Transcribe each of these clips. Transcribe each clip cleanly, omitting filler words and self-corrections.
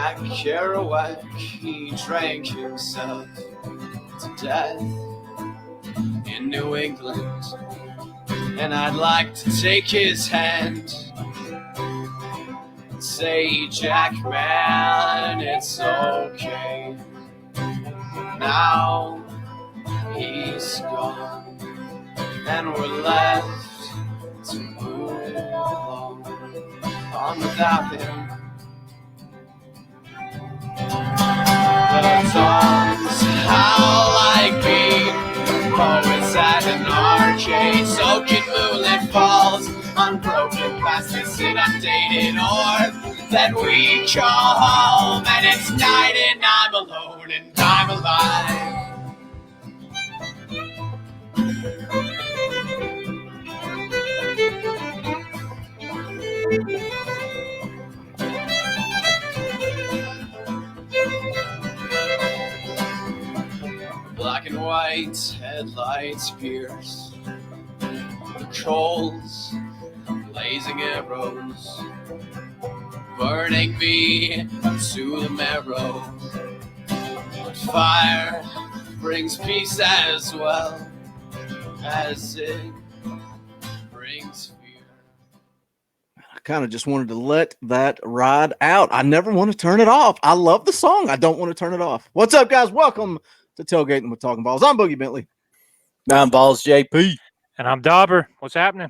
Like Kerouac, he drank himself to death in New England. And I'd like to take his hand and say, Jack, man, it's okay. Now he's gone, and we're left to move on without him. The songs howl like me, poets at an arcade, soaking moonlit falls, unbroken past this inundated orb that we call home. And it's night and I'm alone and I'm alive. Black and white headlights pierce the coals, blazing arrows, burning me to the marrow. But fire brings peace as well as it brings fear. I kind of just wanted to let that ride out. I never want to turn it off. I love the song. I don't want to turn it off. What's up, guys? Welcome to Tailgatin with Talkin VAWLS. I'm Boogie Bentley. I'm Balls JP. And I'm Dauber. What's happening?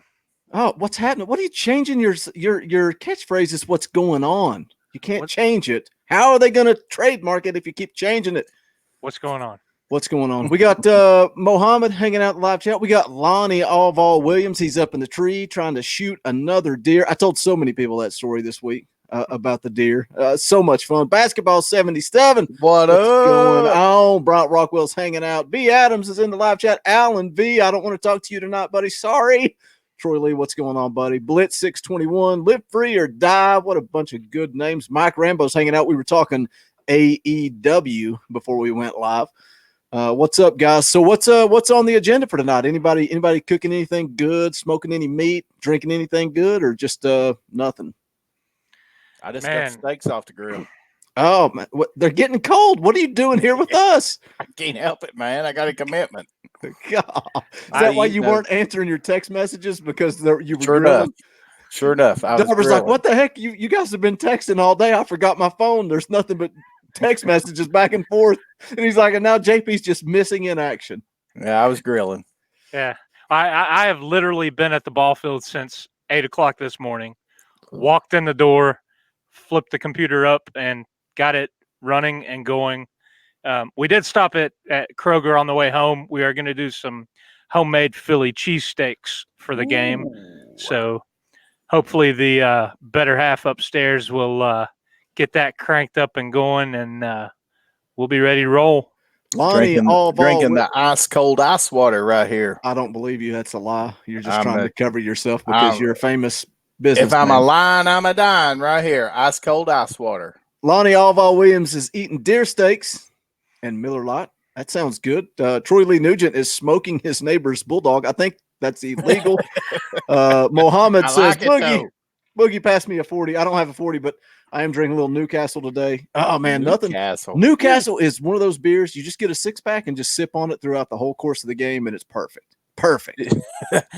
Oh, what's happening? What are you changing your catchphrase is what's going on. You can't change it. How are they going to trademark it if you keep changing it? What's going on? What's going on? We got Mohamed hanging out in the live chat. We got Lonnie Allval Williams. He's up in the tree trying to shoot another deer. I told so many people that story this week about the deer. So much fun. Basketball 77. What's going on? Brought Rockwell's hanging out. B. Adams is in the live chat. Alan V. I don't want to talk to you tonight, buddy. Sorry. Troy Lee, what's going on, buddy? Blitz 621. Live free or die. What a bunch of good names. Mike Rambo's hanging out. We were talking AEW before we went live. What's up, guys? So what's on the agenda for tonight? Anybody cooking anything good, smoking any meat, drinking anything good, or just nothing? I just got steaks off the grill. Oh, man. They're getting cold. What are you doing here with us? I can't help it, man. I got a commitment. God. Is that why you weren't answering your text messages? Because you were Sure enough. I was like, what the heck? You guys have been texting all day. I forgot my phone. There's nothing but text messages back and forth. And he's like, and now JP's just missing in action. Yeah, I was grilling. Yeah. I have literally been at the ball field since 8 o'clock this morning. Walked in the door, flipped the computer up, and got it running and going. We did stop at Kroger on the way home. We are going to do some homemade Philly cheesesteaks for the game. So hopefully the better half upstairs will get that cranked up and going, and we'll be ready to roll. Lonnie, drinking the ice-cold ice water right here. I don't believe you. That's a lie. You're just trying to cover yourself because you're a famous businessman. If I'm a lying, I'm a dying right here. Ice-cold ice water. Lonnie Allval Williams is eating deer steaks and Miller Lite. That sounds good. Troy Lee Nugent is smoking his neighbor's bulldog. I think that's illegal. Mohammed says, Boogie, pass me a 40. I don't have a 40, but I am drinking a little Newcastle today. Oh, man, nothing. Newcastle is one of those beers. You just get a six-pack and just sip on it throughout the whole course of the game, and it's perfect. Perfect.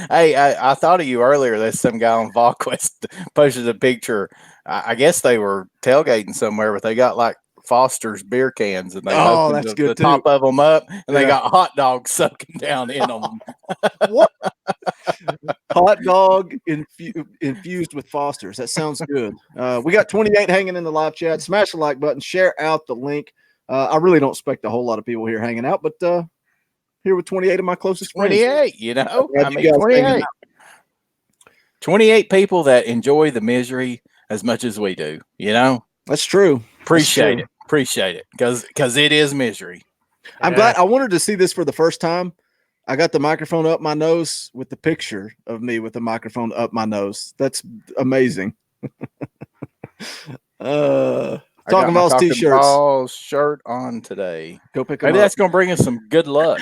Hey, I thought of you earlier. There's some guy on VolQuest posted a picture. I guess they were tailgating somewhere, but they got like Foster's beer cans, and they opened the top of them up, and they got hot dogs soaking down in them. What? Hot dog infused with Foster's. That sounds good. We got 28 hanging in the live chat. Smash the like button. Share out the link. I really don't expect a whole lot of people here hanging out, but here with 28 of my closest 28, friends. You know, I mean, 28. 28 people that enjoy the misery as much as we do, you know? That's true. Appreciate it. Because it is misery. I'm glad. I wanted to see this for the first time. I got the microphone up my nose with the picture of me with the microphone up my nose. That's amazing. Talkin VAWLS t-shirts. Shirt on today. Go pick them Maybe up. That's going to bring us some good luck.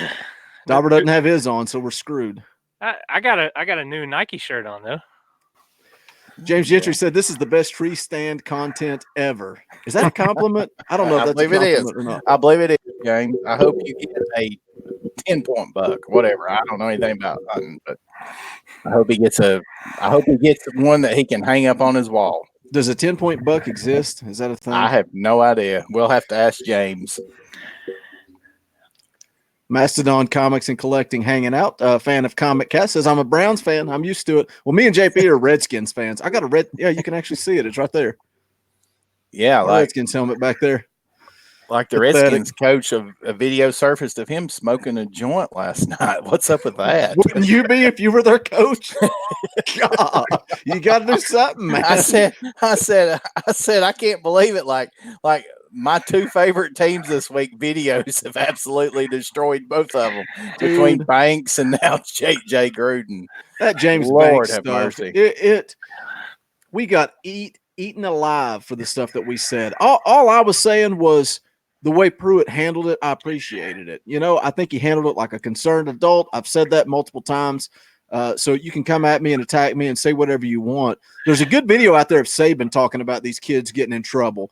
Dauber doesn't have his on, so we're screwed. I got a new Nike shirt on though. James Gentry said this is the best tree stand content ever. Is that a compliment? I don't know if I that's a believe it is. compliment or not. I believe it is, James. I hope you get a 10-point buck, whatever. I don't know anything about hunting, but I hope he gets one that he can hang up on his wall. Does a 10-point buck exist? Is that a thing? I have no idea. We'll have to ask James. Mastodon Comics and Collecting hanging out. Fan of Comic Cast says, I'm a Browns fan. I'm used to it. Well, me and JP are Redskins fans. I got a red. Yeah, you can actually see it. It's right there. Yeah, like Redskins helmet back there. Like the Redskins coach of a video surfaced of him smoking a joint last night. What's up with that? Wouldn't you be if you were their coach? God, you got to do something, man. I said, I can't believe it. Like my two favorite teams this week, videos have absolutely destroyed both of them. Dude. Between Banks and now Jay Gruden. That James Lord Banks have stuff, mercy. We got eaten alive for the stuff that we said. All I was saying was the way Pruitt handled it, I appreciated it. You know, I think he handled it like a concerned adult. I've said that multiple times. So you can come at me and attack me and say whatever you want. There's a good video out there of Saban talking about these kids getting in trouble.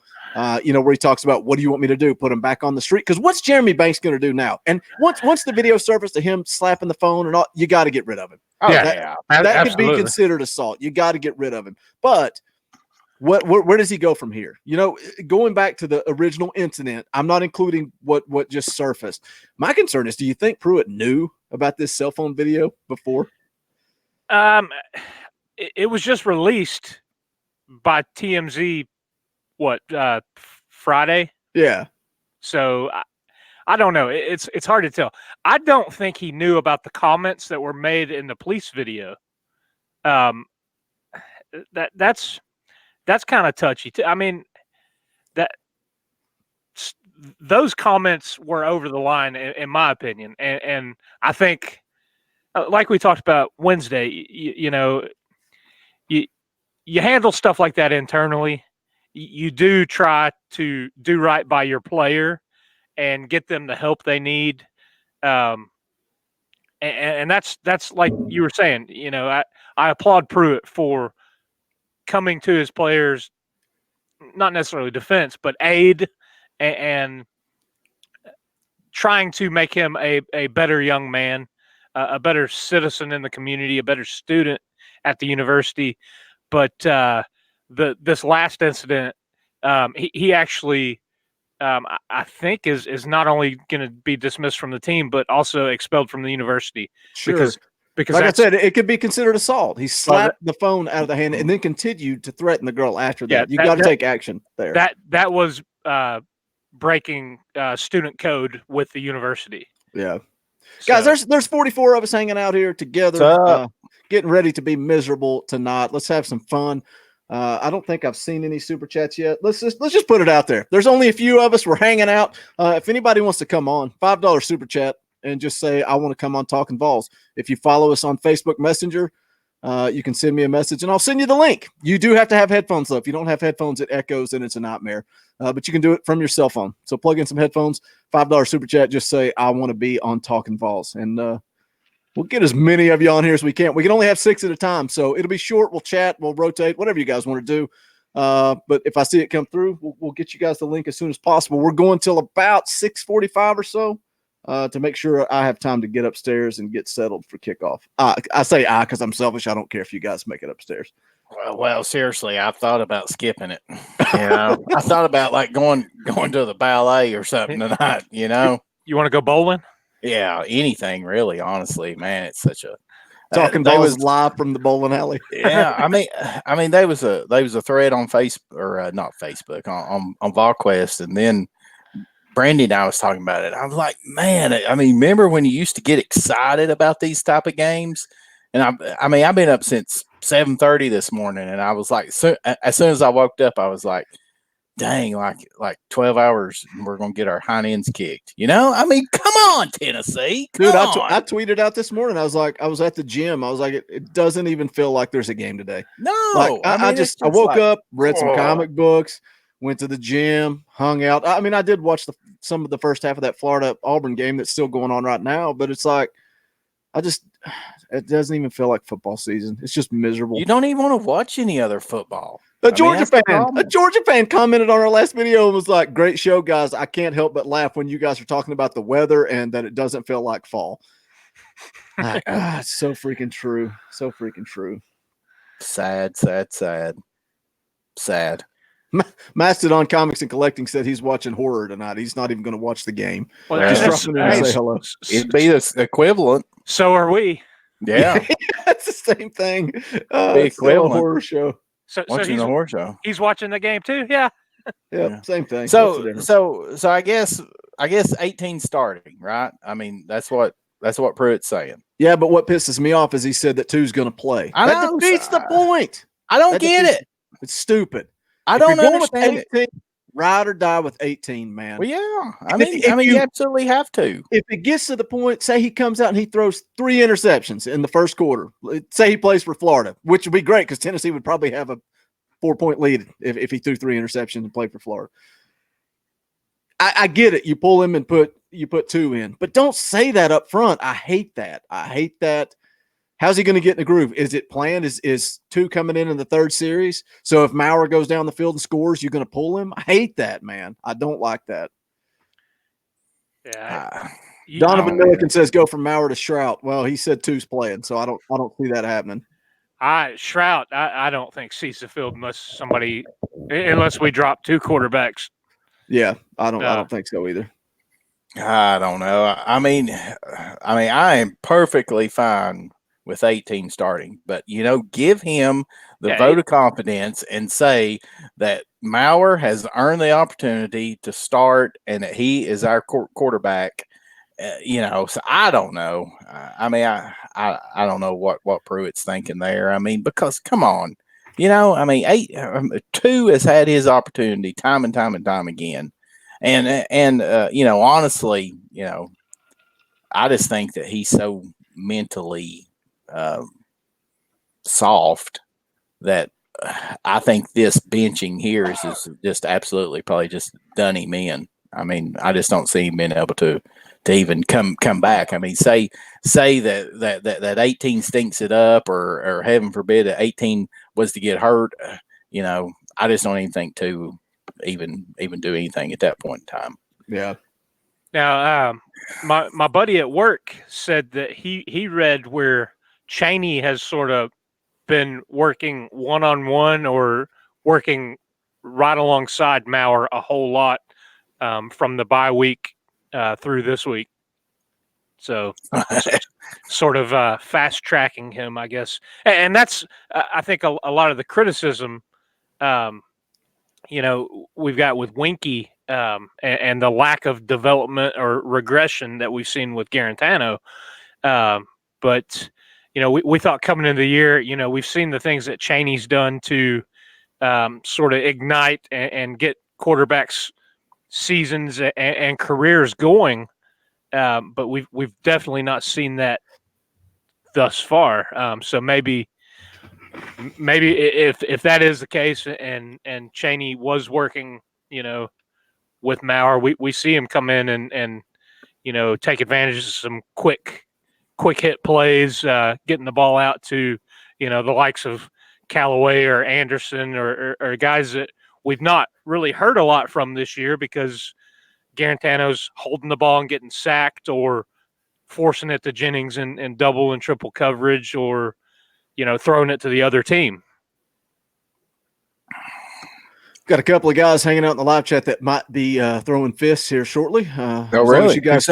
You know, where he talks about, what do you want me to do? Put them back on the street? Because what's Jeremy Banks going to do now? And once the video surfaced to him slapping the phone and all, you got to get rid of him. Oh, that could be considered assault. You got to get rid of him. But where does he go from here? You know, going back to the original incident, I'm not including what just surfaced. My concern is, do you think Pruitt knew about this cell phone video before? It was just released by TMZ. Friday? Yeah. So I don't know. It's hard to tell. I don't think he knew about the comments that were made in the police video. That's kind of touchy. I mean, those comments were over the line, in my opinion. And I think, like we talked about Wednesday, you know, you handle stuff like that internally. You do try to do right by your player and get them the help they need. And that's like you were saying, you know, I applaud Pruitt for coming to his players, not necessarily defense, but aid and trying to make him a better young man, a better citizen in the community, a better student at the university. But this last incident, he actually, I think, is not only going to be dismissed from the team, but also expelled from the university. Sure. Because like I said, it could be considered assault. He slapped the phone out of the hand and then continued to threaten the girl after that. Yeah, you got to take action there. That was breaking student code with the university. Yeah. So. Guys, there's 44 of us hanging out here together, getting ready to be miserable tonight. Let's have some fun. I don't think I've seen any super chats yet. Let's just put it out there. There's only a few of us. We're hanging out. If anybody wants to come on, $5 super chat and just say, I want to come on Talkin VAWLS. If you follow us on Facebook Messenger, you can send me a message and I'll send you the link. You do have to have headphones though. If you don't have headphones, it echoes and it's a nightmare. But you can do it from your cell phone. So plug in some headphones, $5 super chat. Just say, I want to be on Talkin VAWLS. And we'll get as many of you on here as we can. We can only have 6 at a time. So it'll be short. We'll chat. We'll rotate, whatever you guys want to do. But if I see it come through, we'll get you guys the link as soon as possible. We're going till about 6:45 or so to make sure I have time to get upstairs and get settled for kickoff. I say because I'm selfish. I don't care if you guys make it upstairs. Well, seriously, I thought about skipping it. You know, I thought about like going to the ballet or something tonight. You know, you want to go bowling? Yeah, anything really. Honestly, man, it's such a Talkin VAWLS live from the bowling alley. Yeah, I mean, there was a thread on Facebook or not Facebook on VolQuest, and then Brandy and I was talking about it. I was like, man, I mean, remember when you used to get excited about these type of games? And I mean, I've been up since 7:30 this morning, and I was like, as soon as I woke up, I was like, dang, like 12 hours and we're going to get our hind ends kicked. You know, I mean, come on, Tennessee. Dude, I tweeted out this morning. I was like, I was at the gym. I was like, it doesn't even feel like there's a game today. No. Like, I woke up, read some comic books, went to the gym, hung out. I mean, I did watch some of the first half of that Florida Auburn game that's still going on right now, but it's like, it doesn't even feel like football season. It's just miserable. You don't even want to watch any other football. A Georgia fan commented on our last video and was like, "Great show, guys. I can't help but laugh when you guys are talking about the weather and that it doesn't feel like fall." It's so freaking true. So freaking true. Sad. Mastodon Comics and Collecting said he's watching horror tonight. He's not even going to watch the game. Well, just dropping in to say hello. It'd be the equivalent. So are we. Yeah. That's the same thing. The equivalent. Horror show. So watching the horror show. He's watching the game too. Yeah. Yeah. Same thing. So I guess 18 starting, right? I mean, that's what Pruitt's saying. Yeah, but what pisses me off is he said that 2's going to play. That defeats the point. I don't get it. It's stupid. I don't understand 18, it. Ride or die with 18, man. Well, yeah. I mean, you absolutely have to. If it gets to the point, say he comes out and he throws 3 interceptions in the first quarter. Say he plays for Florida, which would be great because Tennessee would probably have a 4-point lead if he threw 3 interceptions and played for Florida. I get it. You pull him and put 2 in, but don't say that up front. I hate that. How's he going to get in the groove? Is it planned? Is 2 coming in the third series? So if Maurer goes down the field and scores, you're going to pull him? I hate that, man. I don't like that. Yeah. Donovan Milliken says go from Maurer to Shrout. Well, he said 2's playing, so I don't see that happening. Shrout, I don't think sees the field unless we drop 2 quarterbacks. Yeah, I don't think so either. I don't know. I mean, I am perfectly fine with 18 starting, but give him the vote of confidence and say that Maurer has earned the opportunity to start and that he is our quarterback. So I don't know. I don't know what Pruitt's thinking there. I mean, because come on, 2 has had his opportunity time and time again. And honestly, I just think that he's so mentally soft that I think this benching here is just absolutely probably just done him in. I mean, I just don't see him being able to even come back. I mean, say that 18 stinks it up, or heaven forbid that 18 was to get hurt. I just don't even think 2 even do anything at that point in time. Yeah. Now, my buddy at work said that he read where Chaney has sort of been working one-on-one or working right alongside Maurer a whole lot from the bye week through this week. So sort of fast tracking him, I guess. And that's, I think, a lot of the criticism, we've got with Winky and the lack of development or regression that we've seen with Garantano. But we thought coming into the year, we've seen the things that Chaney's done to sort of ignite and get quarterbacks' seasons and careers going. But we've definitely not seen that thus far. So maybe if that is the case and Chaney was working, with Maurer, we see him come in and take advantage of some quick hit plays, getting the ball out to, the likes of Callaway or Anderson or guys that we've not really heard a lot from this year because Garantano's holding the ball and getting sacked or forcing it to Jennings in double and triple coverage or, throwing it to the other team. Got a couple of guys hanging out in the live chat that might be throwing fists here shortly. Oh, really? You guys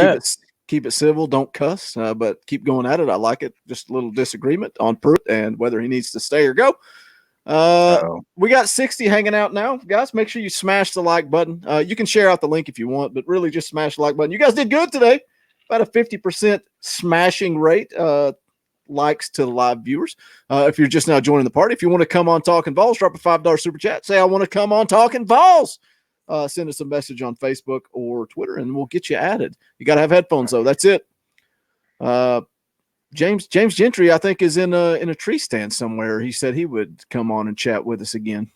keep it civil, don't cuss, but keep going at it. I like it. Just a little disagreement on Pruitt and whether he needs to stay or go. We got 60 hanging out now. Guys, make sure you smash the like button. You can share out the link if you want, but really just smash the like button. You guys did good today. About a 50% smashing rate. Likes to the live viewers. If you're just now joining the party, if you want to come on Talkin VAWLS, drop a $5 super chat. Say, I want to come on Talkin VAWLS. Send us a message on Facebook or Twitter, and we'll get you added. You got to have headphones, though. That's it. Jame Gentry, I think, is in a tree stand somewhere. He said he would come on and chat with us again.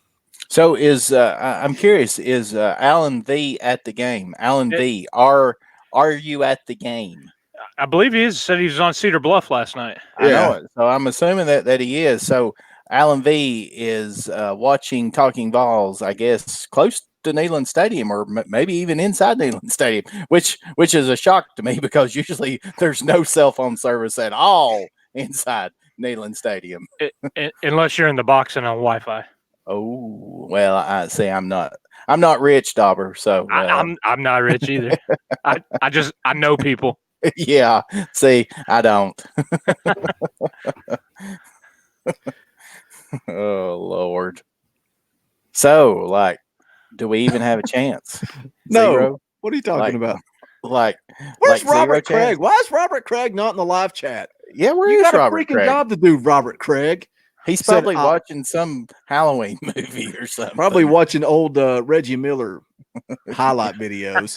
So I'm curious, is Alan V at the game? Alan V, are you at the game? I believe he is. Said he was on Cedar Bluff last night. I know it. So I'm assuming that he is. So Alan V is watching Talking VAWLS, I guess, close to Neyland Stadium, or maybe even inside Neyland Stadium, which is a shock to me because usually there's no cell phone service at all inside Neyland Stadium, unless you're in the box and on Wi-Fi. Oh well, I see. I'm not rich, Dauber. So I'm not rich either. I know people. Yeah. See, I don't. Oh Lord. So, like, do we even have a chance? No. Zero? What are you talking about? Where's Robert Craig? Why is Robert Craig not in the live chat? Yeah, where you is got Robert a freaking Craig? job to do, Robert Craig. He's probably watching some Halloween movie or something. Probably watching old Reggie Miller highlight videos.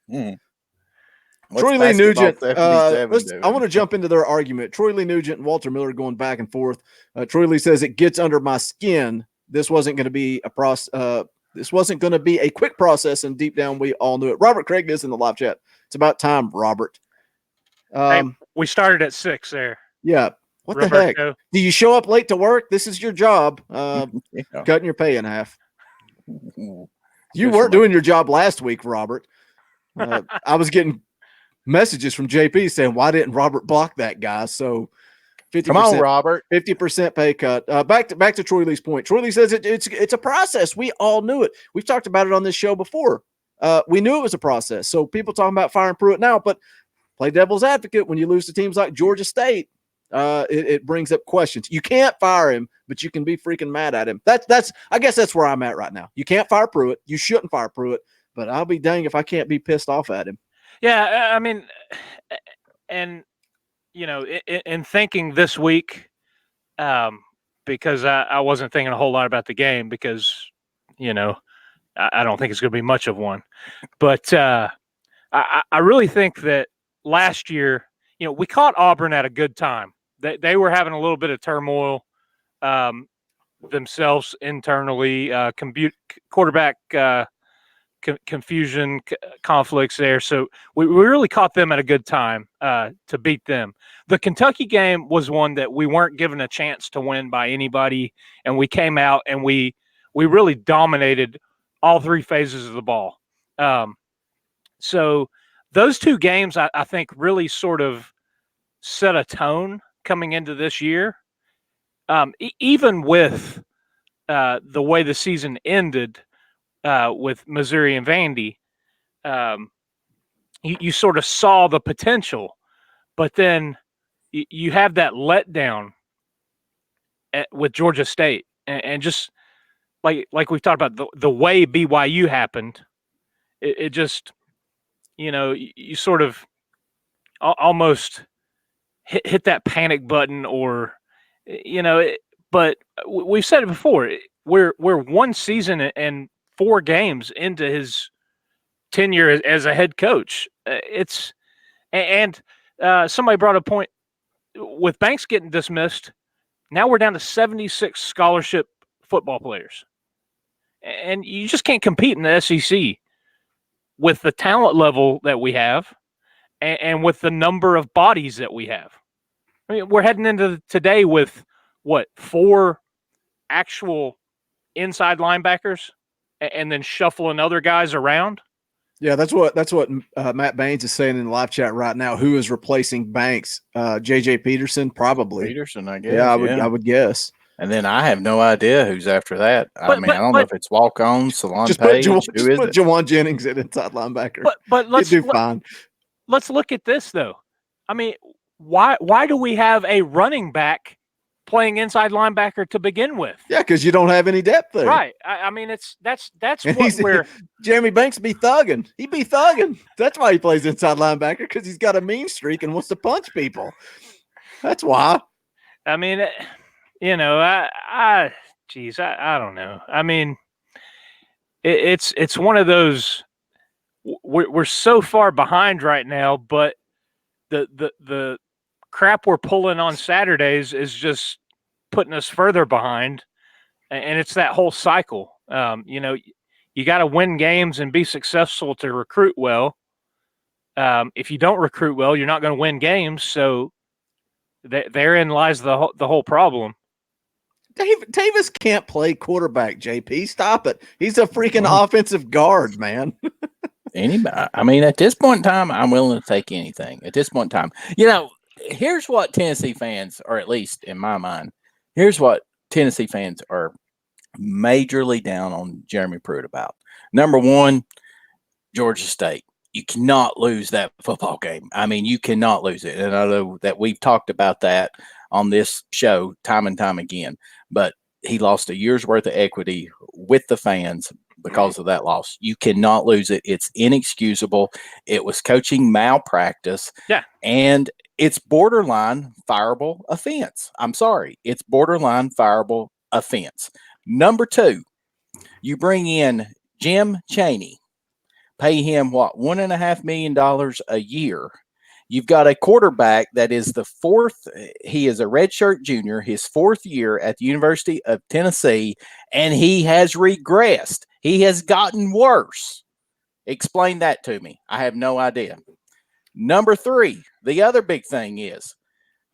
Troy Lee Nugent. I want to jump into their argument. Troy Lee Nugent and Walter Miller going back and forth. Troy Lee says it gets under my skin. This wasn't going to be a process. This wasn't going to be a quick process, and deep down we all knew it. Robert Craig is in the live chat. It's about time, Robert. Hey, we started at 6 there. Yeah. What the heck? Do you show up late to work? This is your job. Cutting your pay in half. You weren't doing your job last week, Robert. I was getting messages from JP saying, why didn't Robert block that guy? So 50%, come on, Robert. 50% pay cut. Back to Troy Lee's point. Troy Lee says it's a process. We all knew it. We've talked about it on this show before. We knew it was a process. So people talking about firing Pruitt now, but play devil's advocate when you lose to teams like Georgia State. It brings up questions. You can't fire him, but you can be freaking mad at him. I guess that's where I'm at right now. You can't fire Pruitt. You shouldn't fire Pruitt, but I'll be dang if I can't be pissed off at him. Yeah, I mean, and in thinking this week, because I wasn't thinking a whole lot about the game because I don't think it's going to be much of one, but I really think that last year, we caught Auburn at a good time. They were having a little bit of turmoil themselves internally, quarterback confusion, conflicts there. So we really caught them at a good time to beat them. The Kentucky game was one that we weren't given a chance to win by anybody, and we came out and we really dominated all three phases of the ball. So those two games, I think, really sort of set a tone coming into this year. Even with the way the season ended with Missouri and Vandy, you sort of saw the potential, but then you have that letdown with Georgia State, and just like we've talked about the way BYU happened, it just you sort of almost hit that panic button, or but we've said it before. We're one season and 4 games into his tenure as a head coach. Somebody brought a point with Banks getting dismissed. Now we're down to 76 scholarship football players, and you just can't compete in the SEC with the talent level that we have and with the number of bodies that we have. I mean, we're heading into today with 4 actual inside linebackers and then shuffling other guys around. Yeah, that's what Matt Baines is saying in the live chat right now. Who is replacing Banks? JJ Peterson, probably. Peterson, I guess. Yeah, I would guess. And then I have no idea who's after that. I don't know if it's walk-on, Salon Page. Who is it? Jawan Jennings at inside linebacker. But let's do fine. Let's look at this though. I mean, why do we have a running back playing inside linebacker to begin with? Yeah, because you don't have any depth there. Right. I mean, that's what we're. Jeremy Banks be thugging. He be thugging. That's why he plays inside linebacker, because he's got a mean streak and wants to punch people. That's why. I mean, I don't know. I mean, it's one of those. We're so far behind right now, but the crap we're pulling on Saturdays is just putting us further behind, and it's that whole cycle. You got to win games and be successful to recruit well, if you don't recruit well, you're not going to win games. So therein lies the whole problem. Davis can't play quarterback, JP. Stop it. He's a freaking offensive guard, man. Anybody. I mean, at this point in time, I'm willing to take anything. At this point in time, here's what Tennessee fans, or at least in my mind, here's what Tennessee fans are majorly down on Jeremy Pruitt about. Number one, Georgia State. You cannot lose that football game. I mean, you cannot lose it. And I know that we've talked about that on this show time and time again, but he lost a year's worth of equity with the fans because of that loss. You cannot lose it. It's inexcusable. It was coaching malpractice. Yeah. And it's borderline fireable offense. I'm sorry. It's borderline fireable offense. Number two, you bring in Jim Chaney. Pay him $1.5 million a year. You've got a quarterback that is the fourth. He is a redshirt junior, his fourth year at the University of Tennessee, and he has regressed. He has gotten worse. Explain that to me. I have no idea. Number three, the other big thing is,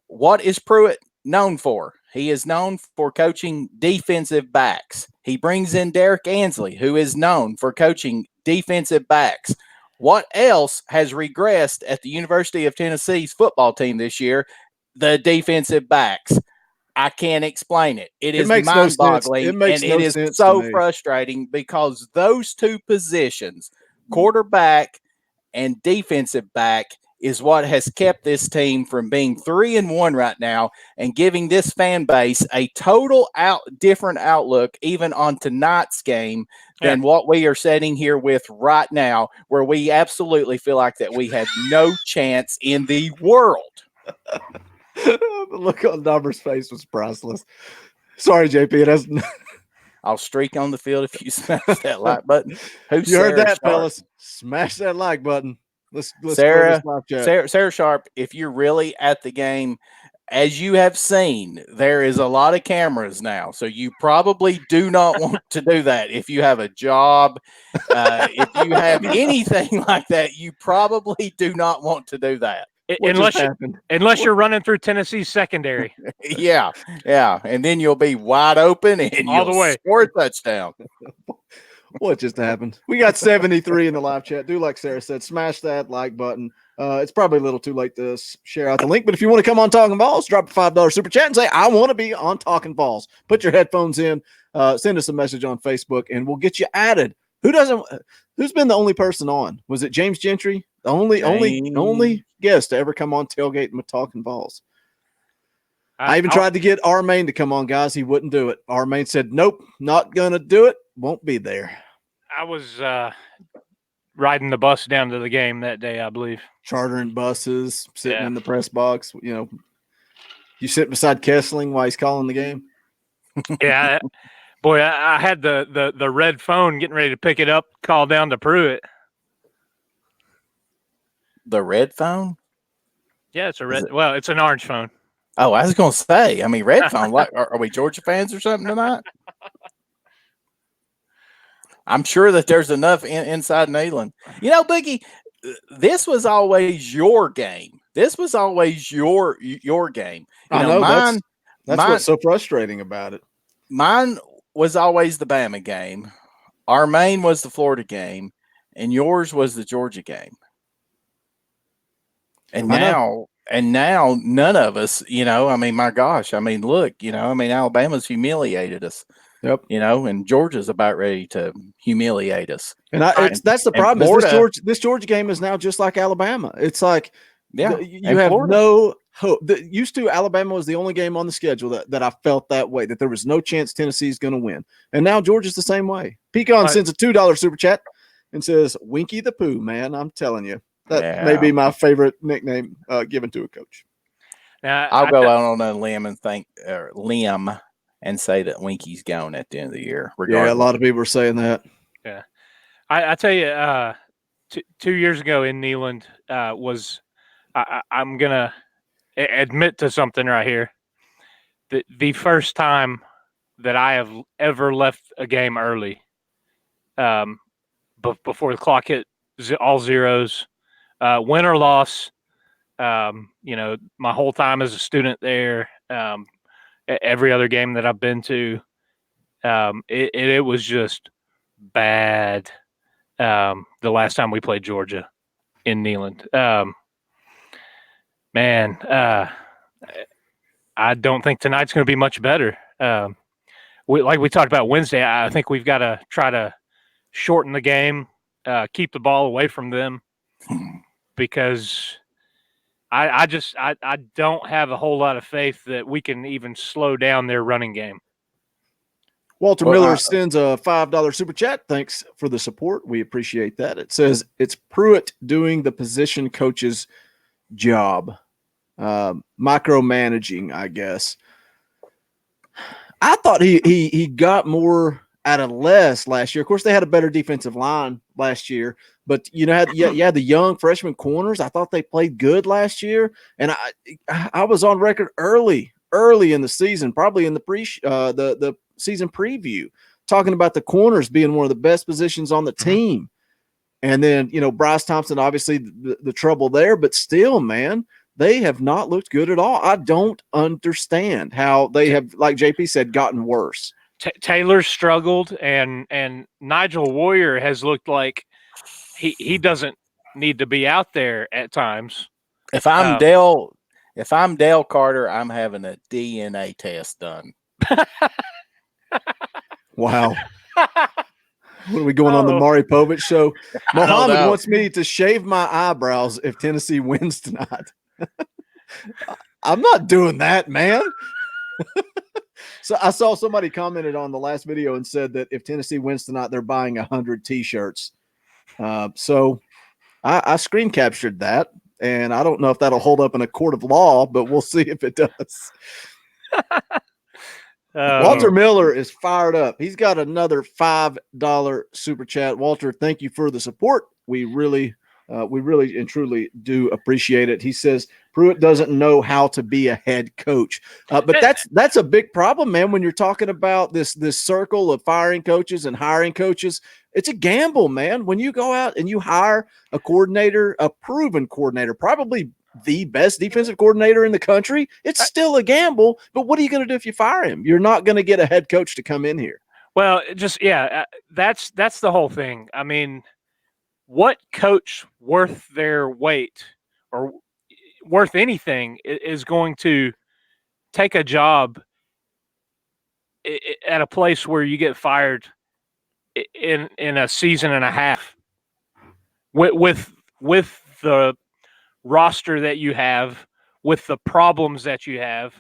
what is Pruitt known for? He is known for coaching defensive backs. He brings in Derek Ansley, who is known for coaching defensive backs. What else has regressed at the University of Tennessee's football team this year? The defensive backs. I can't explain it. It is mind-boggling, and it is so frustrating because those two positions, quarterback and defensive back, is what has kept this team from being 3-1 right now and giving this fan base a total different outlook even on tonight's game than what we are sitting here with right now, where we absolutely feel like that we have no chance in the world. The look on Dauber's face was priceless. Sorry, JP. It hasn't. I'll streak on the field if you smash that like button. You heard that, fellas? Smash that like button. Let's Sarah Sharp, if you're really at the game, as you have seen, there is a lot of cameras now, so you probably do not want to do that. If you have a job, if you have anything like that, you probably do not want to do that. Unless you're running through Tennessee's secondary. Yeah, and then you'll be wide open and all the way score a touchdown. What just happened? We got 73 in the live chat. Do like Sarah said, smash that like button. It's probably a little too late to share out the link, but if you want to come on Talkin VAWLS, drop a $5 super chat and say, I want to be on Talkin VAWLS. Put your headphones in, send us a message on Facebook, and we'll get you added. Who's been the only person on? Was it Jame Gentry? The only guest to ever come on Tailgatin with Talkin VAWLS. I even tried to get Armaine to come on, guys. He wouldn't do it. Armaine said, nope, not going to do it. Won't be there. I was riding the bus down to the game that day, I believe. Chartering buses, sitting in the press box. You sit beside Kessling while he's calling the game. Yeah. Boy, I had the red phone getting ready to pick it up, call down to Pruitt. The red phone? Yeah, it's it's an orange phone. Oh, I was going to say, I mean, red phone. What, are we Georgia fans or something tonight? I'm sure that there's enough inside Neyland. Boogie, this was always your game. This was always your game. I know that's what's so frustrating about it. Mine was always the Bama game. Armaine was the Florida game, and yours was the Georgia game. And now none of us, my gosh, look, Alabama's humiliated us. Yep. And Georgia's about ready to humiliate us. And that's the problem. Florida, this Georgia game is now just like Alabama. It's like you have Florida. No hope. Used to, Alabama was the only game on the schedule that I felt that way, that there was no chance Tennessee's going to win. And now Georgia's the same way. Pecan sends a $2 super chat and says, Winky the Pooh, man. I'm telling you. That may be my favorite nickname given to a coach. Now, I'll go out on a limb and and say that Winky's gone at the end of the year. Yeah, a lot of people are saying that. Yeah. I tell you, 2 years ago in Neyland I'm going to admit to something right here. The first time that I have ever left a game early before the clock hit all zeros, win or loss. My whole time as a student there, every other game that I've been to, it was just bad. The last time we played Georgia in Neyland, I don't think tonight's going to be much better. Like we talked about Wednesday, I think we've got to try to shorten the game, keep the ball away from them, because I don't have a whole lot of faith that we can even slow down their running game. Walter Miller sends a $5 super chat. Thanks for the support. We appreciate that. It says it's Pruitt doing the position coach's job, micromanaging, I guess. I thought he got more out of less last year. Of course, they had a better defensive line last year, but you had the young freshman corners. I thought they played good last year, and I was on record early in the season, probably in the the season preview, talking about the corners being one of the best positions on the team. And then, Bryce Thompson, obviously the trouble there, but still, man, they have not looked good at all. I don't understand how they have, like JP said, gotten worse. Taylor struggled, and Nigel Warrior has looked like he doesn't need to be out there at times. If I'm Dale Carter, I'm having a DNA test done. Wow. What are we going on the Maury Povich show? Mohamed wants me to shave my eyebrows if Tennessee wins tonight. I'm not doing that, man. So I saw somebody commented on the last video and said that if Tennessee wins tonight, they're buying 100 T-shirts. So I screen captured that, and I don't know if that'll hold up in a court of law, but we'll see if it does. Walter Miller is fired up. He's got another $5 super chat. Walter, thank you for the support. We really and truly do appreciate it. He says Pruitt doesn't know how to be a head coach, but that's a big problem, man. When you're talking about this circle of firing coaches and hiring coaches, it's a gamble, man. When you go out and you hire a coordinator, a proven coordinator, probably the best defensive coordinator in the country, it's still a gamble. But what are you going to do if you fire him? You're not going to get a head coach to come in here. Well, that's the whole thing. I mean, what coach worth their weight or worth anything is going to take a job at a place where you get fired in a season and a half with the roster that you have, with the problems that you have?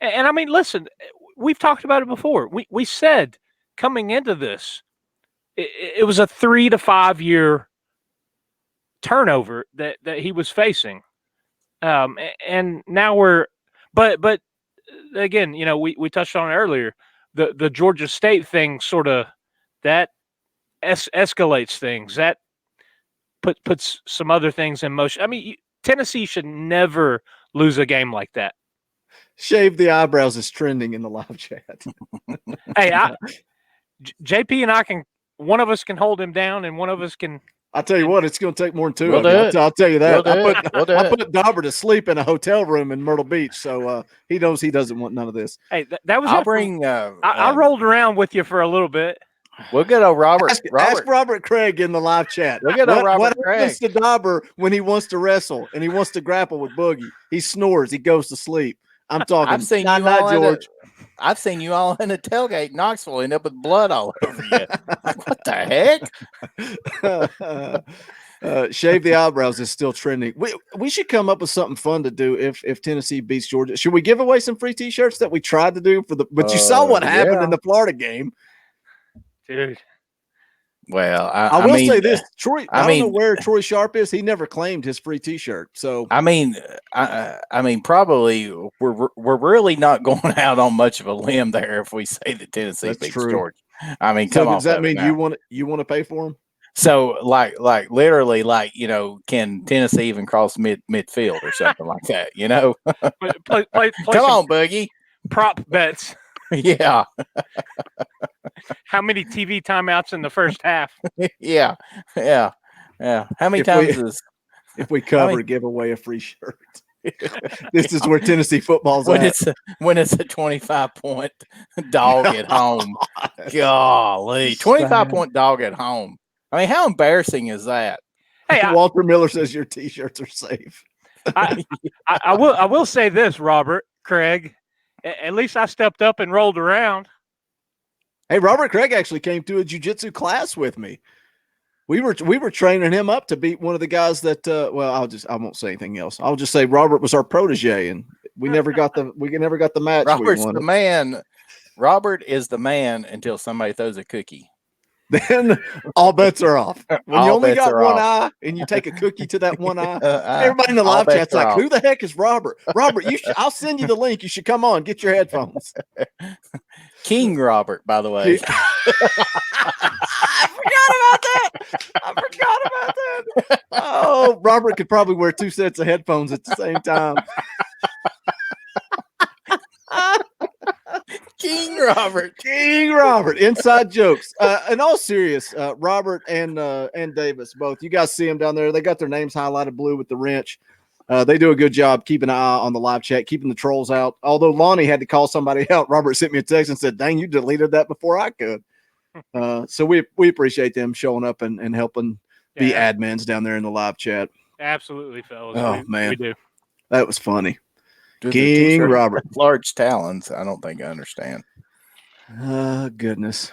And I mean, listen, we've talked about it before. We said coming into this, it was a 3 to 5 year turnover that he was facing. And now but again, we touched on it earlier, the Georgia State thing sort of that escalates things, that puts some other things in motion. I mean, Tennessee should never lose a game like that. Shave the eyebrows is trending in the live chat. Hey, JP and I one of us can hold him down, and one of us can. I'll tell you what, it's going to take more than two. I'll tell you that. I put Dauber to sleep in a hotel room in Myrtle Beach, so he knows he doesn't want none of this. Hey, that was. I rolled around with you for a little bit. We'll get a Robert. Ask Robert Craig in the live chat. We'll get a Robert Craig. What happens to Dauber when he wants to wrestle and he wants to grapple with Boogie? He snores. He goes to sleep. I'm talking. I've seen you all in a tailgate in Knoxville, end up with blood all over you. What the heck? Shave the eyebrows is still trending. We should come up with something fun to do if Tennessee beats Georgia. Should we give away some free T-shirts that we tried to do but you saw what happened in the Florida game, dude. Well, I will say this, Troy. I don't know where Troy Sharp is. He never claimed his free T-shirt. So I mean, probably we're really not going out on much of a limb there if we say that Tennessee beats Georgia. I mean, come on. Does that mean you want to pay for them? So like literally, can Tennessee even cross midfield or something like that? Play come on, Boogie. Prop bets. Yeah. How many TV timeouts in the first half? Yeah. How many times if we cover, give away a free shirt. This is where Tennessee football's when at. It's a 25-point dog at home. Golly, 25-point dog at home. I mean, how embarrassing is that? Hey, Walter Miller says your T-shirts are safe. I will say this, Robert, Craig. At least I stepped up and rolled around. Hey, Robert Craig actually came to a jiu-jitsu class with me. We were training him up to beat one of the guys that. I won't say anything else. I'll just say Robert was our protege, and we never got the match. Robert's the man. Robert is the man until somebody throws a cookie. Then all bets are off. When you only got one eye and you take a cookie to that one eye, everybody in the live chat's like, "Who the heck is Robert?" Robert, I'll send you the link. You should come on. Get your headphones. King Robert, by the way. I forgot about that. Oh, Robert could probably wear 2 sets of headphones at the same time. King Robert. Inside jokes. In all serious, Robert and Davis, both. You guys see them down there. They got their names highlighted blue with the wrench. They do a good job keeping an eye on the live chat, keeping the trolls out. Although Lonnie had to call somebody out, Robert sent me a text and said, "Dang, you deleted that before I could." So we appreciate them showing up and helping be admins down there in the live chat. Absolutely, fellas. Oh, man. We do. That was funny. King Robert. Large talons. I don't think I understand. Goodness.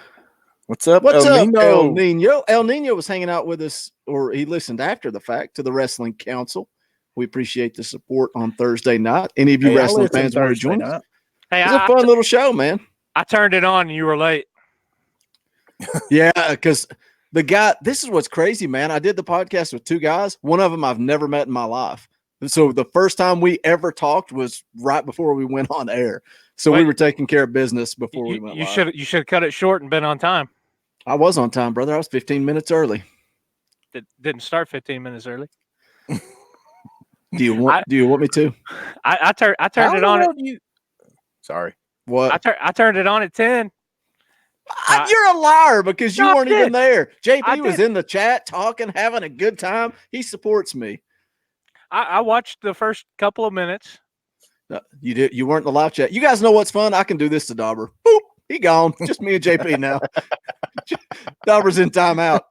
What's up, El Nino? El Nino was hanging out with us, or he listened after the fact to the Wrestling Council. We appreciate the support on Thursday night. Any of you wrestling fans want to join us? Hey, it's a fun little show, man. I turned it on and you were late. Yeah, because the guy, this is what's crazy, man. I did the podcast with 2 guys. One of them I've never met in my life. And so the first time we ever talked was right before we went on air. So we were taking care of business before we went live. You should have cut it short and been on time. I was on time, brother. I was 15 minutes early. It didn't start 15 minutes early. Do you want me to? I turned it on. Sorry. What? I turned it on at 10. You're a liar because you weren't even there. JP was in the chat talking, having a good time. He supports me. I watched the first couple of minutes. No, you did. You weren't in the live chat. You guys know what's fun? I can do this to Dauber. Boop. He gone. Just me and JP now. Dauber's in timeout.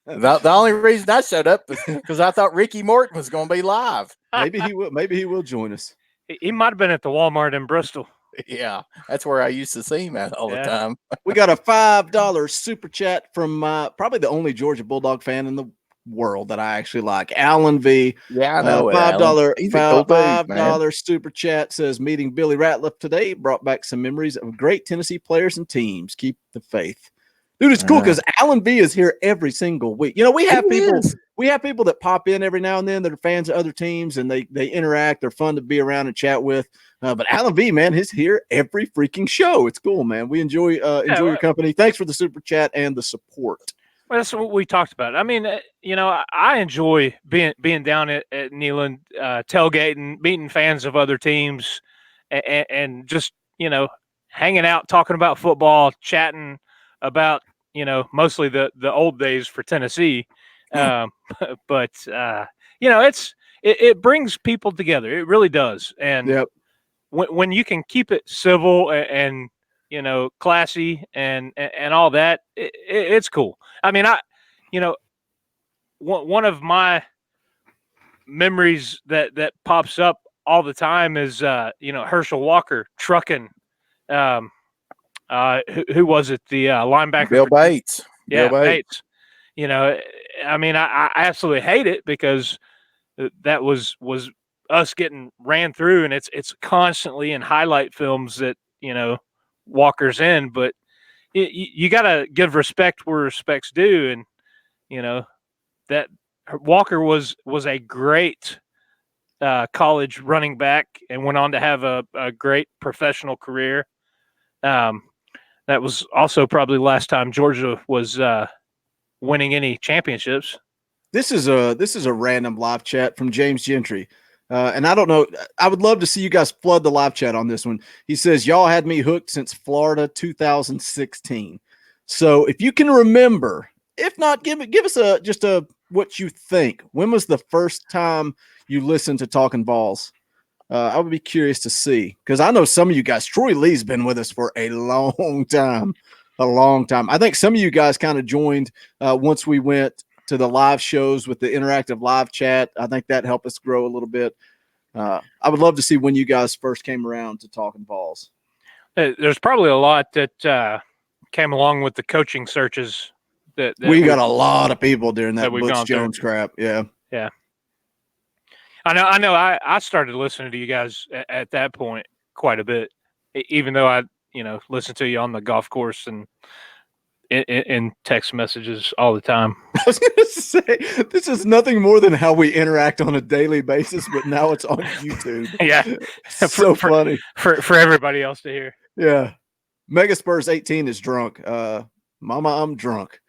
The only reason I showed up was because I thought Ricky Morton was going to be live. Maybe he will. Maybe he will join us. He might have been at the Walmart in Bristol. Yeah, that's where I used to see him at all the time. We got a $5 super chat from probably the only Georgia Bulldog fan in the world that I actually like, Alan V. Yeah, I know. $5 super chat says meeting Billy Ratliff today brought back some memories of great Tennessee players and teams. Keep the faith. Dude, it's cool because Alan V is here every single week. You know, we have people that pop in every now and then that are fans of other teams and they interact. They're fun to be around and chat with. But Alan V, man, is here every freaking show. It's cool, man. We enjoy your company. Thanks for the super chat and the support. Well, that's what we talked about. I mean, you know, I enjoy being down at Neyland, tailgating, meeting fans of other teams, and just, you know, hanging out, talking about football, chatting about, you know, mostly the old days for Tennessee. But you know, it brings people together. It really does. And when you can keep it civil and you know, classy and all that, it's cool. I mean, one of my memories that pops up all the time is, you know, Herschel Walker trucking, who was it? The linebacker? Bill Bates. Yeah, Bill Bates. You know, I mean, I absolutely hate it because that was us getting ran through, and it's constantly in highlight films that, you know, Walker's in, but you got to give respect where respect's due. And, you know, that Walker was a great college running back and went on to have a great professional career. That was also probably the last time Georgia was winning any championships. This is a random live chat from Jame Gentry. And I don't know. I would love to see you guys flood the live chat on this one. He says, y'all had me hooked since Florida 2016. So if you can remember, if not, give us just a what you think. When was the first time you listened to Talkin VAWLS? I would be curious to see, because I know some of you guys, Troy Lee's been with us for a long time. I think some of you guys kind of joined once we went to the live shows with the interactive live chat. I think that helped us grow a little bit. I would love to see when you guys first came around to Talkin VAWLS. There's probably a lot that came along with the coaching searches. That we got a lot of people during that we've Butch Jones crap. Yeah. I know. I started listening to you guys at that point quite a bit, even though I, listen to you on the golf course and in text messages all the time. I was going to say, this is nothing more than how we interact on a daily basis, but now it's on YouTube. Yeah. So funny. For everybody else to hear. Yeah. Megaspurs 18 is drunk. Mama, I'm drunk.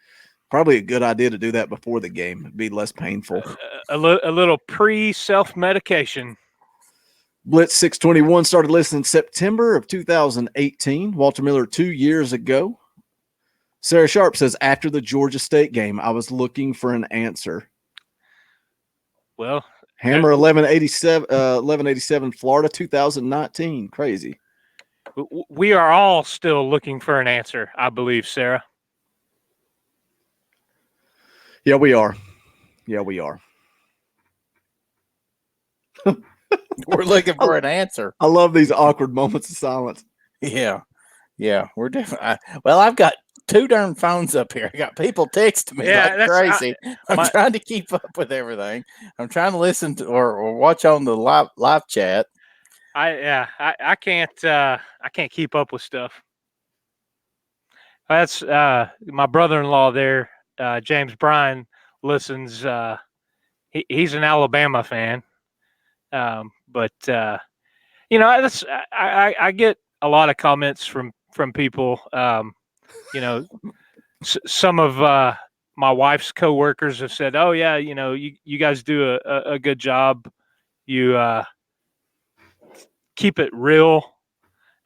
Probably a good idea to do that before the game. It'd be less painful. A little pre-self-medication. Blitz 621 started listening September of 2018. Walter Miller 2 years ago. Sarah Sharp says, after the Georgia State game, I was looking for an answer. Well, Hammer 1187 Florida 2019. Crazy. We are all still looking for an answer, I believe, Sarah. Yeah, we are. We're looking for an answer. I love these awkward moments of silence. Yeah. We're definitely. Well, I've got 2 darn phones up here. I got people texting me like crazy. I'm trying to keep up with everything. I'm trying to listen to or watch on the live chat. I can't keep up with stuff. That's my brother-in-law there. James Bryan listens. He's an Alabama fan, but that's I get a lot of comments from people. Some of my wife's coworkers have said, "Oh yeah, you guys do a good job. You keep it real."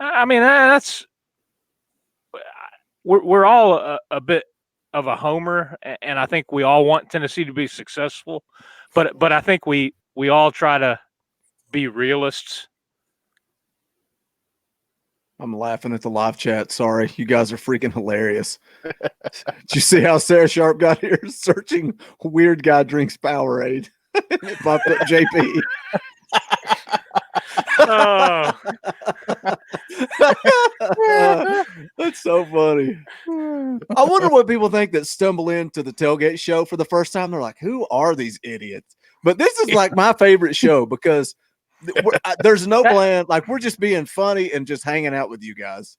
I mean, that's we're all a bit of a homer, and I think we all want Tennessee to be successful, but I think we all try to be realists. I'm laughing at the live chat. Sorry, you guys are freaking hilarious. Did you see how Sarah Sharp got here searching weird guy drinks Powerade? It popped up JP. Oh. That's so funny. I wonder what people think that stumble into the tailgate show for the first time. They're like, who are these idiots? But this is like my favorite show because there's no plan. Like, we're just being funny and just hanging out with you guys.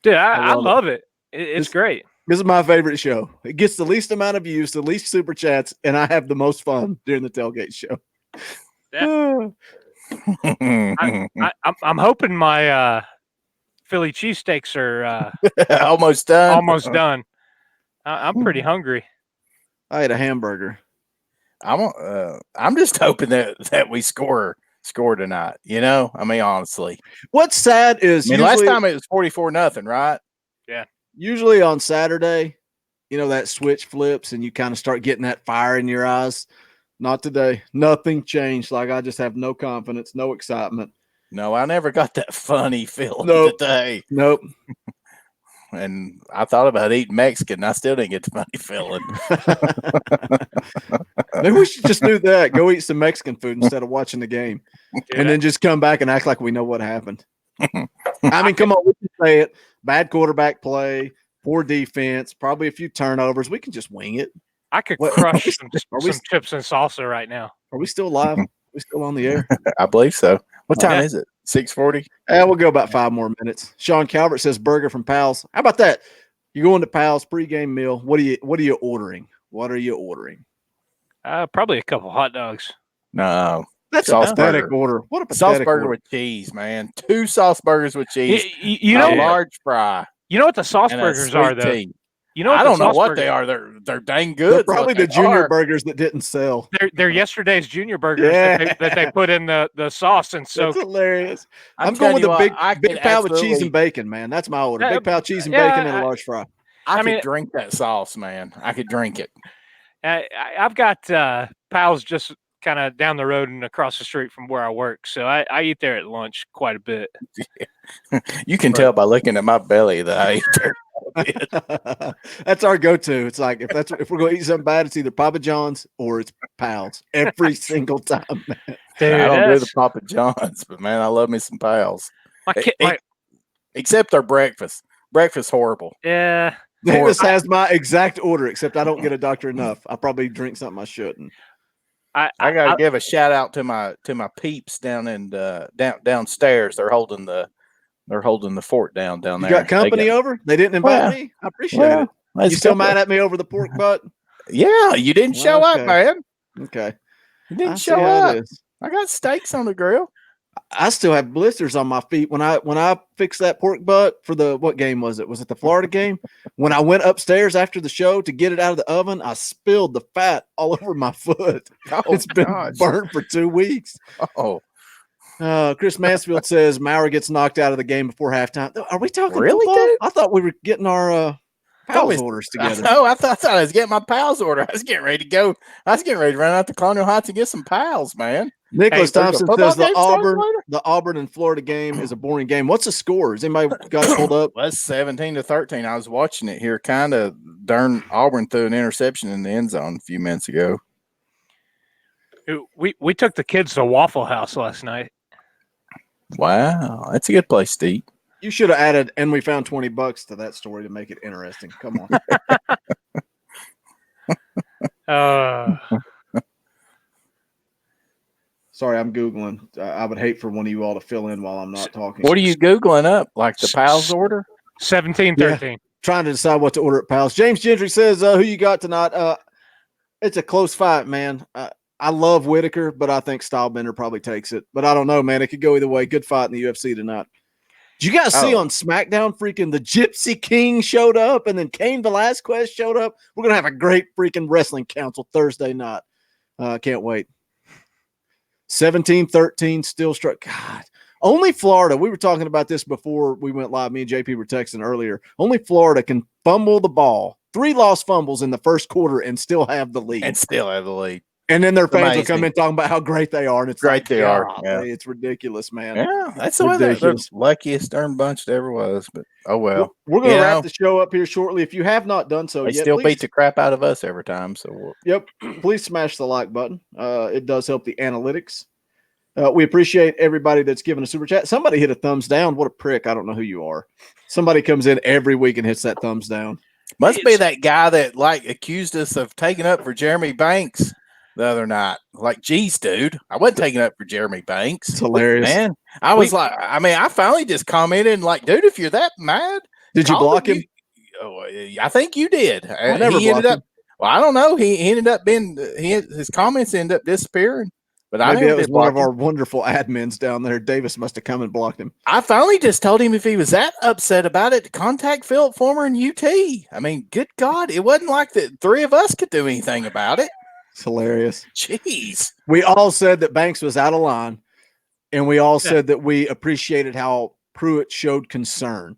Dude, I love it. It's great. This is my favorite show. It gets the least amount of views, the least super chats, and I have the most fun during the tailgate show. Yeah. I'm hoping my Philly cheesesteaks are almost done. I'm pretty hungry. I ate a hamburger. I'm just hoping that we score tonight. I mean, honestly, what's sad is last time it was 44-0, right? Yeah. Usually on Saturday, that switch flips and you kind of start getting that fire in your eyes. Not today. Nothing changed. Like, I just have no confidence, no excitement. No, I never got that funny feeling today. Nope. And I thought about eating Mexican. I still didn't get the funny feeling. Maybe we should just do that. Go eat some Mexican food instead of watching the game. Yeah. And then just come back and act like we know what happened. I mean, come on. We can say it. Bad quarterback play, poor defense, probably a few turnovers. We can just wing it. I could crush some chips and salsa right now. Are we still live? Are we still on the air? I believe so. What time is it? 6:40? We'll go about 5 more minutes. Sean Calvert says burger from Pals. How about that? You're going to Pals pregame meal. What are you ordering? What are you ordering? Probably a couple hot dogs. No. That's a pathetic order. What a pathetic sauce burger with cheese, man. 2 sauce burgers with cheese. A large fry. You know what the sauce burgers are, though? Tea. I don't know what they are. They're dang good. They're probably the junior burgers that didn't sell. They're yesterday's junior burgers that they put in the sauce and so. That's hilarious. I'm going with a big pal with cheese and bacon, man. That's my order. Big pal cheese and bacon and a large fry. I could drink that sauce, man. I could drink it. I've got pals just kind of down the road and across the street from where I work, so I eat there at lunch quite a bit. You can tell by looking at my belly that I eat there. That's our go-to. It's like if we're going to eat something bad, it's either Papa John's or it's Pals every single time. Man. Dude, I don't do the Papa John's, but man, I love me some Pals. Except our breakfast. Breakfast horrible. Yeah. Davis has my exact order, except I don't get a doctor enough. I probably drink something I shouldn't. I gotta give a shout out to my peeps down in downstairs. They're holding the fort down there. You got company over? They didn't invite me. I appreciate it. You still mad at me over the pork butt? Yeah, you didn't show up, man. Okay, you didn't show up. I got steaks on the grill. I still have blisters on my feet when I fixed that pork butt for what game was it? Was it the Florida game? When I went upstairs after the show to get it out of the oven, I spilled the fat all over my foot. It's been burnt for 2 weeks. Oh. Chris Mansfield says Maurer gets knocked out of the game before halftime. Are we talking really, football? dude? I thought we were getting our pals orders together. No, I thought I was getting my pals order. I was getting ready to go. I was getting ready to run out to Colonial Heights and get some pals, man. Nicholas Thompson says the Auburn and Florida game is a boring game. What's the score? Has anybody got it pulled up? That's 17-13. I was watching it here. Kind of darn Auburn threw an interception in the end zone a few minutes ago. We took the kids to Waffle House last night. Wow, that's a good place to eat. You should have added, and we found $20 to that story to make it interesting. Come on. Sorry, I'm Googling. I would hate for one of you all to fill in while I'm not talking. What are you Googling up? Like the Pals order? 17-13. Yeah, trying to decide what to order at Pals. James Gentry says, who you got tonight? It's a close fight, man. I love Whitaker, but I think Stylebender probably takes it. But I don't know, man. It could go either way. Good fight in the UFC tonight. Did you guys see on SmackDown freaking the Gypsy King showed up and then Cain Velasquez showed up? We're going to have a great freaking wrestling council Thursday night. Can't wait. 17-13 still struck. God, only Florida. We were talking about this before we went live. Me and JP were texting earlier. Only Florida can fumble the ball. 3 lost fumbles in the first quarter and still have the lead. And then their fans will come in talking about how great they are. And it's great they are. Yeah. It's ridiculous, man. Yeah, that's the way they're the luckiest darn bunch that ever was. But oh well. We're going to wrap the show up here shortly. If you have not done so yet, they still beat the crap out of us every time. So please smash the like button. It does help the analytics. We appreciate everybody that's given a super chat. Somebody hit a thumbs down. What a prick. I don't know who you are. Somebody comes in every week and hits that thumbs down. Must be that guy that accused us of taking up for Jeremy Banks the other night. Like, geez, dude, I wasn't taking up for Jeremy Banks. It's hilarious, man. I was I finally just commented and dude, if you're that mad, did you block him? I think you did. I never blocked him. Well, I don't know. He ended up being his comments ended up disappearing. But maybe it was one of our wonderful admins down there. Davis must have come and blocked him. I finally just told him if he was that upset about it, to contact Philip Former and UT. I mean, good God, it wasn't like the 3 of us could do anything about it. It's hilarious. Jeez. We all said that Banks was out of line, and we all said that we appreciated how Pruitt showed concern.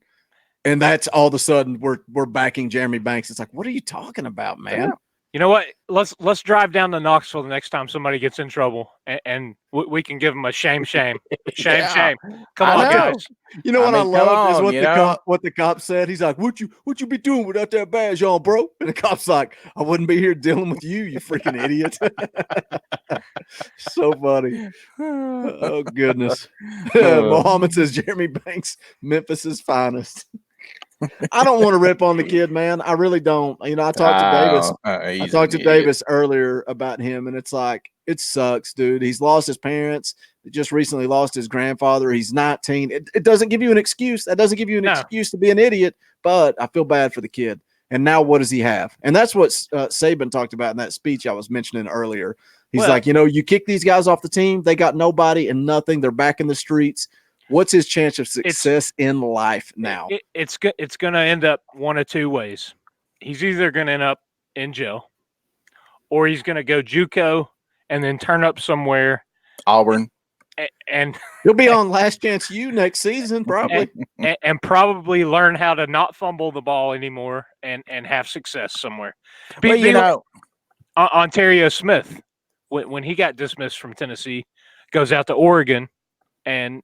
And that's all of a sudden we're backing Jeremy Banks. It's like, what are you talking about, man? Yeah. You know what? Let's drive down to Knoxville the next time somebody gets in trouble, and we can give them a shame. Shame. Come on, guys. You know what I love is what the cop said. He's like, "What you be doing without that badge on, bro?" And the cop's like, "I wouldn't be here dealing with you, you freaking idiot." So funny. Oh goodness. Mohamed says Jeremy Banks, Memphis's finest. I don't want to rip on the kid, man. I really don't. You know, I talked to Davis. I talked to Davis earlier about him, and it's like, it sucks, dude. He's lost his parents. He just recently lost his grandfather. He's 19. It doesn't give you an excuse. That doesn't give you an excuse to be an idiot, but I feel bad for the kid. And now what does he have? And that's what Saban talked about in that speech I was mentioning earlier. He's like, you know, you kick these guys off the team. They got nobody and nothing. They're back in the streets. What's his chance of success in life now? It's going to end up one of 2 ways. He's either going to end up in jail, or he's going to go JUCO and then turn up somewhere. Auburn. And he'll be on Last Chance U next season, probably. And probably learn how to not fumble the ball anymore and have success somewhere. Ontario Smith, when he got dismissed from Tennessee, goes out to Oregon and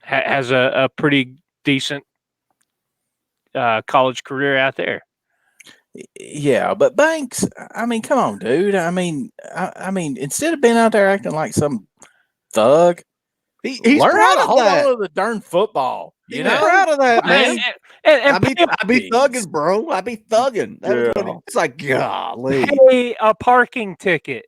has a pretty decent college career out there. Yeah, but Banks, I mean, come on, dude. I mean, instead of being out there acting like some thug, he's learn proud how to of hold that. on to the darn football. He's proud of that, man. And I be thugging, bro. I be thugging. It's like, golly. Pay a parking ticket.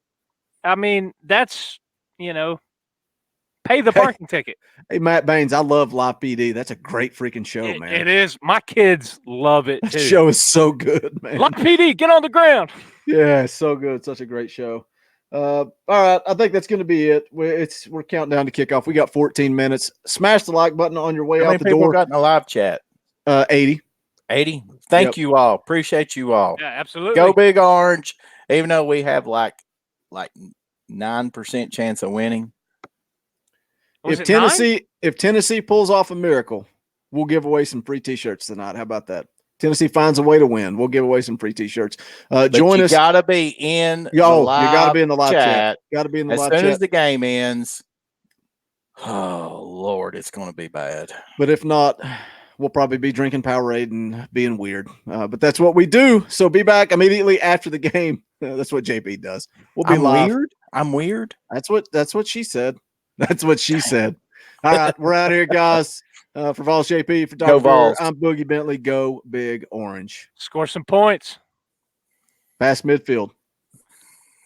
I mean, that's, pay the parking ticket. Hey, Matt Baines, I love Live PD. That's a great freaking show, man. It is. My kids love it, too. That show is so good, man. Live PD, get on the ground. Yeah, it's so good. Such a great show. All right, I think that's going to be it. We're counting down to kickoff. We got 14 minutes. Smash the like button on your way out the door. How many people got in the live chat? 80. 80. Thank you all. Appreciate you all. Yeah, absolutely. Go Big Orange. Even though we have like 9% chance of winning. If Tennessee pulls off a miracle, we'll give away some free T-shirts tonight. How about that? Tennessee finds a way to win. We'll give away some free T-shirts. Join us. You gotta be in. You gotta be in the live chat. Gotta be in the live chat. As soon as the game ends. Oh Lord, it's gonna be bad. But if not, we'll probably be drinking Powerade and being weird. But that's what we do. So be back immediately after the game. That's what JP does. We'll be live. Weird. I'm weird. That's what she said. That's what she said. All right, we're out here, guys. For Vols JP, for Dr. Vols. I'm Boogie Bentley. Go Big Orange. Score some points. Pass midfield.